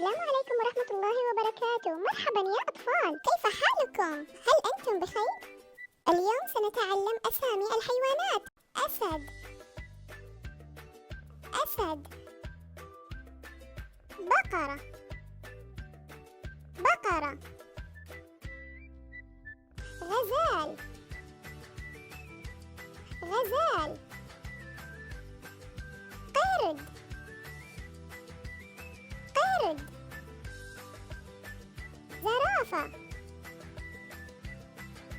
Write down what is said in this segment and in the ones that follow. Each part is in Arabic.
السلام عليكم ورحمة الله وبركاته. مرحبا يا أطفال، كيف حالكم؟ هل أنتم بخير؟ اليوم سنتعلم أسامي الحيوانات. أسد، أسد. بقرة، بقرة. غزال، غزال. قرد، قرد. زرافة،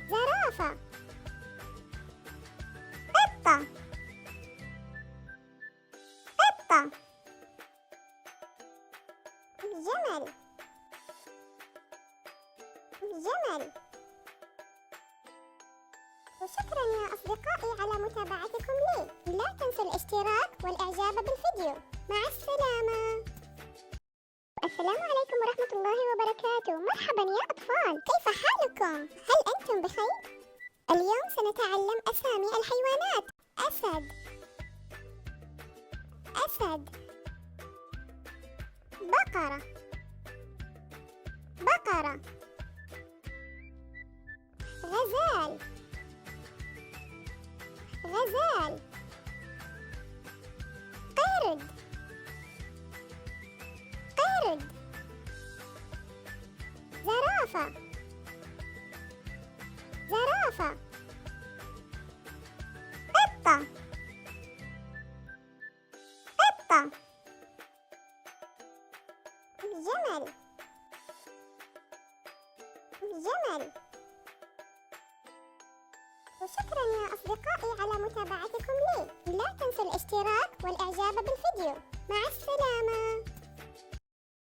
زرافة. قطة، قطة. جمل، جمل. وشكرا يا أصدقائي على متابعتكم لي. لا تنسوا الاشتراك والإعجاب بالفيديو. مع السلامة. السلام عليكم ورحمة الله وبركاته. مرحبا يا أطفال، كيف حالكم؟ هل أنتم بخير؟ اليوم سنتعلم أسامي الحيوانات. أسد، أسد. بقرة، بقرة. غزال، غزال. قرد، قرد. زرافة، زرافة. قطة، قطة. جمل، جمل. وشكرا يا أصدقائي على متابعتكم لي. لا تنسوا الاشتراك والإعجاب بالفيديو. مع السلامة.